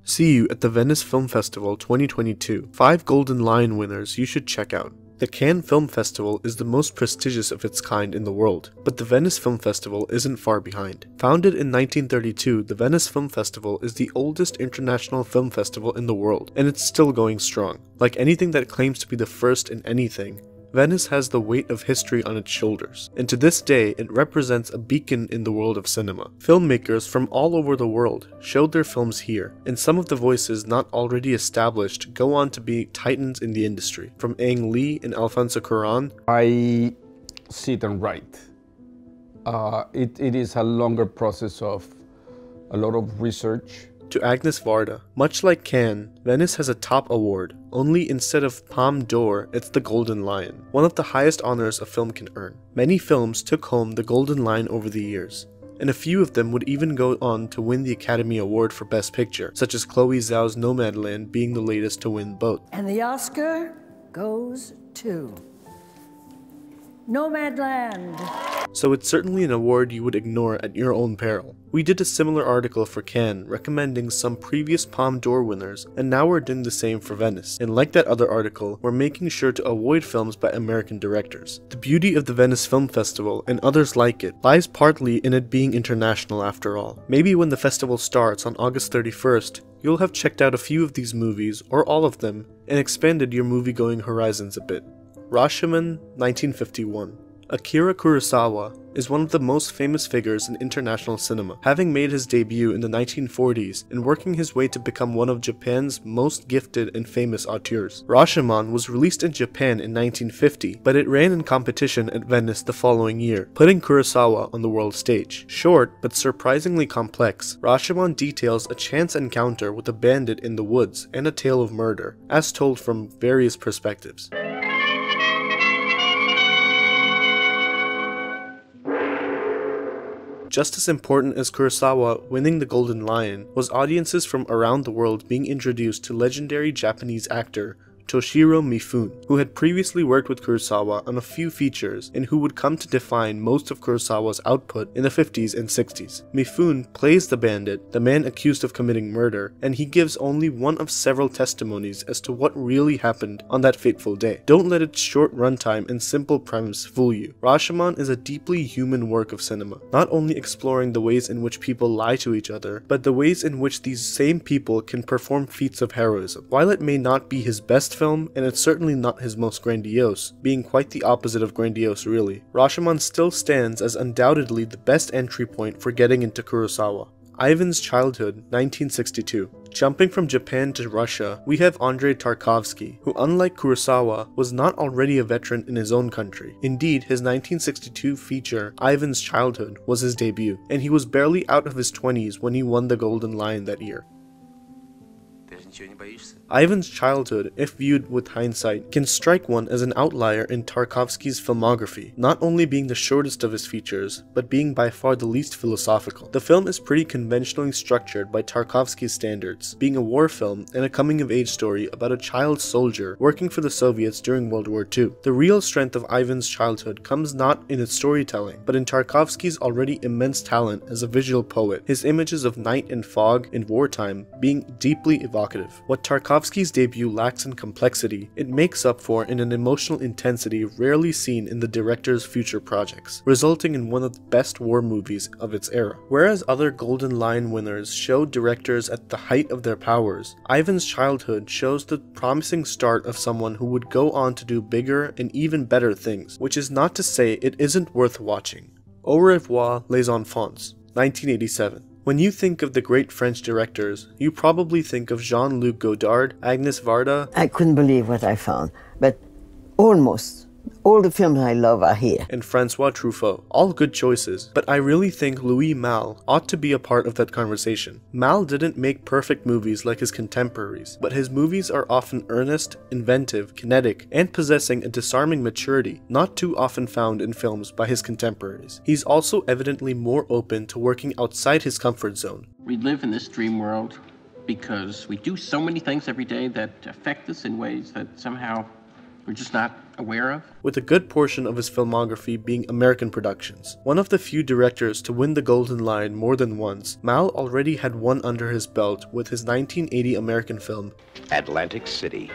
See you at the Venice Film Festival 2022. 5 Golden Lion winners you should check out. The Cannes Film Festival is the most prestigious of its kind in the world, but the Venice Film Festival isn't far behind. Founded in 1932, the Venice Film Festival is the oldest international film festival in the world, and it's still going strong. Like anything that claims to be the first in anything, Venice has the weight of history on its shoulders, and to this day it represents a beacon in the world of cinema. Filmmakers from all over the world showed their films here, and some of the voices not already established go on to be titans in the industry, from Ang Lee and Alfonso Cuarón. I sit and write. It is a longer process of a lot of research. To Agnès Varda. Much like Cannes, Venice has a top award, only instead of Palme d'Or, it's the Golden Lion, one of the highest honors a film can earn. Many films took home the Golden Lion over the years, and a few of them would even go on to win the Academy Award for Best Picture, such as Chloe Zhao's Nomadland being the latest to win both. And the Oscar goes to Nomadland. So it's certainly an award you would ignore at your own peril. We did a similar article for Cannes recommending some previous Palme d'Or winners, and now we're doing the same for Venice. And like that other article, we're making sure to avoid films by American directors. The beauty of the Venice Film Festival, and others like it, lies partly in it being international after all. Maybe when the festival starts on August 31st, you'll have checked out a few of these movies, or all of them, and expanded your movie-going horizons a bit. Rashomon, 1951. Akira Kurosawa is one of the most famous figures in international cinema, having made his debut in the 1940s and working his way to become one of Japan's most gifted and famous auteurs. Rashomon was released in Japan in 1950, but it ran in competition at Venice the following year, putting Kurosawa on the world stage. Short, but surprisingly complex, Rashomon details a chance encounter with a bandit in the woods and a tale of murder, as told from various perspectives. Just as important as Kurosawa winning the Golden Lion was audiences from around the world being introduced to legendary Japanese actor Toshiro Mifune, who had previously worked with Kurosawa on a few features and who would come to define most of Kurosawa's output in the 50s and 60s. Mifune plays the bandit, the man accused of committing murder, and he gives only one of several testimonies as to what really happened on that fateful day. Don't let its short runtime and simple premise fool you. Rashomon is a deeply human work of cinema, not only exploring the ways in which people lie to each other, but the ways in which these same people can perform feats of heroism. While it may not be his best film, and it's certainly not his most grandiose, being quite the opposite of grandiose really, Rashomon still stands as undoubtedly the best entry point for getting into Kurosawa. Ivan's Childhood, 1962. Jumping from Japan to Russia, we have Andrei Tarkovsky, who unlike Kurosawa, was not already a veteran in his own country. Indeed, his 1962 feature, Ivan's Childhood, was his debut, and he was barely out of his 20s when he won the Golden Lion that year. Ivan's Childhood, if viewed with hindsight, can strike one as an outlier in Tarkovsky's filmography, not only being the shortest of his features, but being by far the least philosophical. The film is pretty conventionally structured by Tarkovsky's standards, being a war film and a coming-of-age story about a child soldier working for the Soviets during World War II. The real strength of Ivan's Childhood comes not in its storytelling, but in Tarkovsky's already immense talent as a visual poet, his images of night and fog in wartime being deeply evocative. What Tarkovsky's debut lacks in complexity, it makes up for in an emotional intensity rarely seen in the director's future projects, resulting in one of the best war movies of its era. Whereas other Golden Lion winners showed directors at the height of their powers, Ivan's Childhood shows the promising start of someone who would go on to do bigger and even better things, which is not to say it isn't worth watching. Au revoir, les enfants, 1987. When you think of the great French directors, you probably think of Jean-Luc Godard, Agnès Varda. I couldn't believe what I found, but almost All the films I love are here. and Francois Truffaut. All good choices, but I really think Louis Malle ought to be a part of that conversation. Malle didn't make perfect movies like his contemporaries, but his movies are often earnest, inventive, kinetic, and possessing a disarming maturity not too often found in films by his contemporaries. He's also evidently more open to working outside his comfort zone. We live in this dream world because we do so many things every day that affect us in ways that somehow we're just not aware of. With a good portion of his filmography being American productions. One of the few directors to win the Golden Lion more than once, Malle already had one under his belt with his 1980 American film, Atlantic City.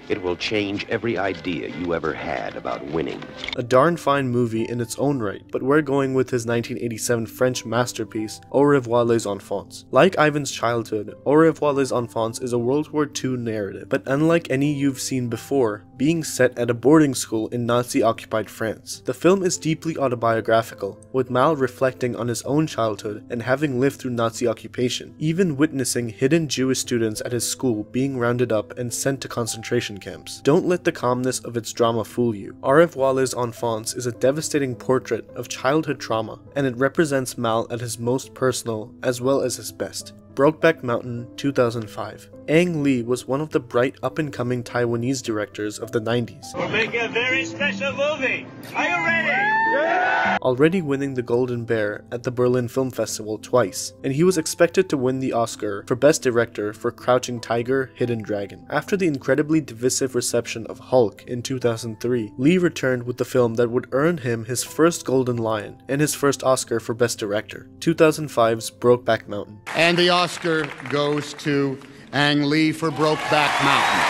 It will change every idea you ever had about winning. a darn fine movie in its own right, but we're going with his 1987 French masterpiece, Au revoir les enfants. Like Ivan's childhood, Au revoir les enfants is a World War II narrative, but unlike any you've seen before, being set at a boarding school in Nazi-occupied France. The film is deeply autobiographical, with Malle reflecting on his own childhood and having lived through Nazi occupation, even witnessing hidden Jewish students at his school being rounded up and sent to concentration camps. Don't let the calmness of its drama fool you. Au revoir les enfants is a devastating portrait of childhood trauma, and it represents Malle at his most personal as well as his best. Brokeback Mountain, 2005. Ang Lee was one of the bright up-and-coming Taiwanese directors of the 90s. We're making a very special movie. Are you ready? Yeah! Already winning the Golden Bear at the Berlin Film Festival twice, and he was expected to win the Oscar for Best Director for Crouching Tiger, Hidden Dragon. After the incredibly divisive reception of Hulk in 2003, Lee returned with the film that would earn him his first Golden Lion and his first Oscar for Best Director, 2005's Brokeback Mountain. And the Oscar goes to Ang Lee for Brokeback Mountain.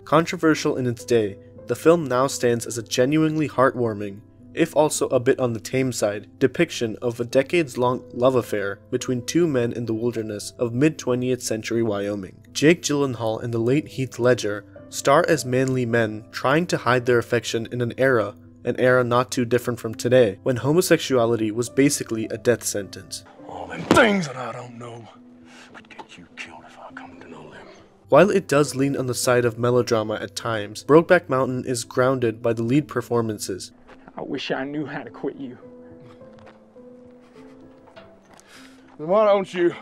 Controversial in its day, the film now stands as a genuinely heartwarming, if also a bit on the tame side, depiction of a decades-long love affair between two men in the wilderness of mid-20th century Wyoming. Jake Gyllenhaal and the late Heath Ledger star as manly men trying to hide their affection in an era not too different from today, when homosexuality was basically a death sentence. All them things that I don't know could get you killed if I come to know them. While it does lean on the side of melodrama at times, Brokeback Mountain is grounded by the lead performances. I wish I knew how to quit you. Then why don't you?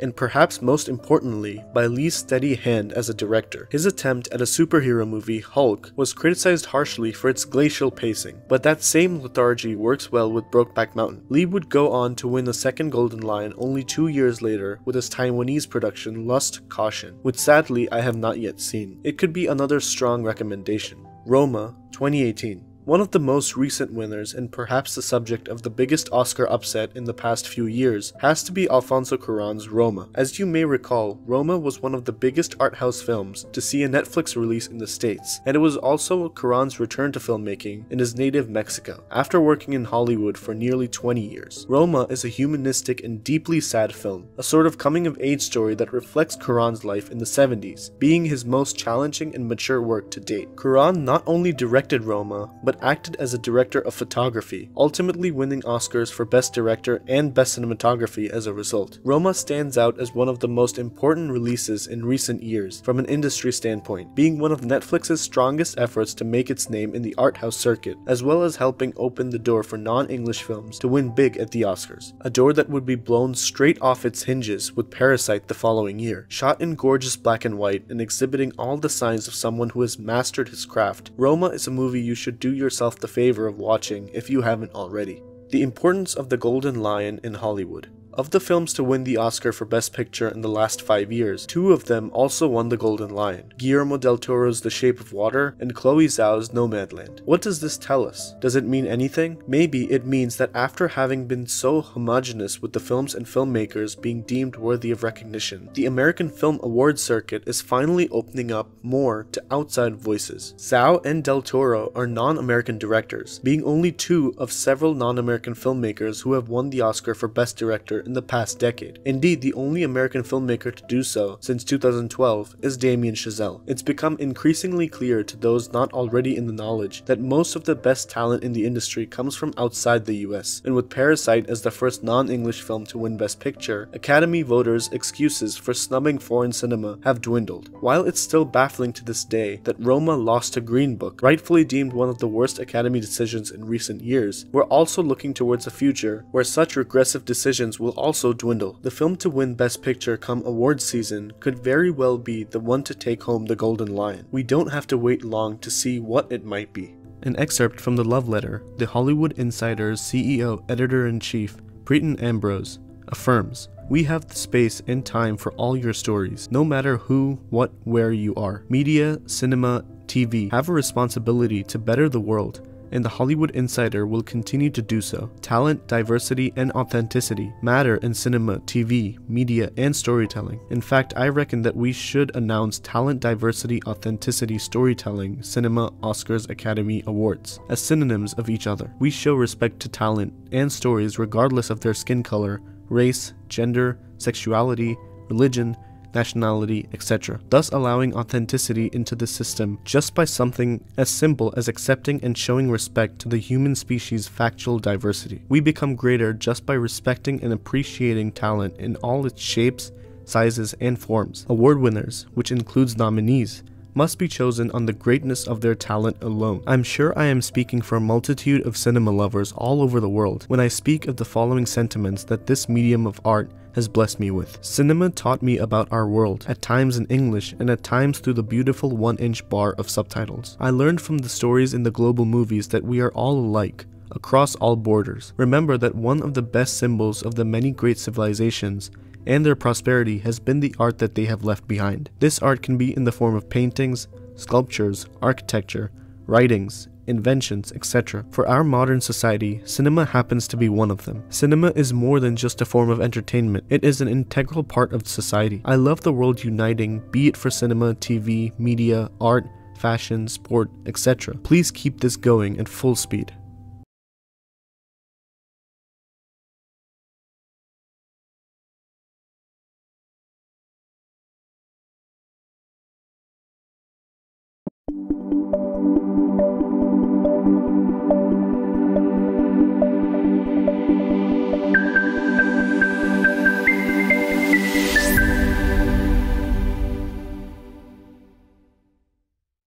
And perhaps most importantly, by Lee's steady hand as a director. His attempt at a superhero movie, Hulk, was criticized harshly for its glacial pacing, but that same lethargy works well with Brokeback Mountain. Lee would go on to win a second Golden Lion only 2 years later with his Taiwanese production Lust, Caution, which sadly I have not yet seen. It could be another strong recommendation. Roma, 2018. One of the most recent winners and perhaps the subject of the biggest Oscar upset in the past few years has to be Alfonso Cuarón's Roma. As you may recall, Roma was one of the biggest art house films to see a Netflix release in the States, and it was also Cuarón's return to filmmaking in his native Mexico, after working in Hollywood for nearly 20 years. Roma is a humanistic and deeply sad film, a sort of coming-of-age story that reflects Cuarón's life in the 70s, being his most challenging and mature work to date. Cuarón not only directed Roma, but acted as a director of photography, ultimately winning Oscars for Best Director and Best Cinematography as a result. Roma stands out as one of the most important releases in recent years from an industry standpoint, being one of Netflix's strongest efforts to make its name in the art house circuit, as well as helping open the door for non-English films to win big at the Oscars. A door that would be blown straight off its hinges with Parasite the following year. Shot in gorgeous black and white and exhibiting all the signs of someone who has mastered his craft, Roma is a movie you should do yourself the favor of watching if you haven't already. The importance of the Golden Lion in Hollywood. Of the films to win the Oscar for Best Picture in the last 5 years, 2 of them also won the Golden Lion, Guillermo del Toro's The Shape of Water and Chloe Zhao's Nomadland. What does this tell us? Does it mean anything? Maybe it means that after having been so homogenous with the films and filmmakers being deemed worthy of recognition, the American Film Awards circuit is finally opening up more to outside voices. Zhao and del Toro are non-American directors, being only 2 of several non-American filmmakers who have won the Oscar for Best Director in the past decade. Indeed, the only American filmmaker to do so since 2012 is Damien Chazelle. It's become increasingly clear to those not already in the knowledge that most of the best talent in the industry comes from outside the US, and with Parasite as the first non-English film to win Best Picture, Academy voters' excuses for snubbing foreign cinema have dwindled. While it's still baffling to this day that Roma lost to Green Book, rightfully deemed one of the worst Academy decisions in recent years, we're also looking towards a future where such regressive decisions will also dwindle. The film to win Best Picture come awards season could very well be the one to take home the Golden Lion. We don't have to wait long to see what it might be. An excerpt from the love letter, The Hollywood Insider's CEO Editor-in-Chief, Preeton Ambrose, affirms, "We have the space and time for all your stories, no matter who, what, where you are. Media, cinema, TV have a responsibility to better the world, and the Hollywood Insider will continue to do so. Talent, diversity, and authenticity matter in cinema, TV, media, and storytelling. In fact, I reckon that we should announce Talent, Diversity, Authenticity, Storytelling, Cinema, Oscars, Academy Awards as synonyms of each other. We show respect to talent and stories regardless of their skin color, race, gender, sexuality, religion, nationality, etc., thus allowing authenticity into the system just by something as simple as accepting and showing respect to the human species' factual diversity. We become greater just by respecting and appreciating talent in all its shapes, sizes, and forms. Award winners, which includes nominees, must be chosen on the greatness of their talent alone. I'm sure I am speaking for a multitude of cinema lovers all over the world when I speak of the following sentiments that this medium of art has blessed me with. Cinema taught me about our world, at times in English and at times through the beautiful 1-inch bar of subtitles. I learned from the stories in the global movies that we are all alike, across all borders. Remember that one of the best symbols of the many great civilizations and their prosperity has been the art that they have left behind. This art can be in the form of paintings, sculptures, architecture, writings, inventions, etc. For our modern society, cinema happens to be one of them. Cinema is more than just a form of entertainment. It is an integral part of society. I love the world uniting, be it for cinema, TV, media, art, fashion, sport, etc. Please keep this going at full speed.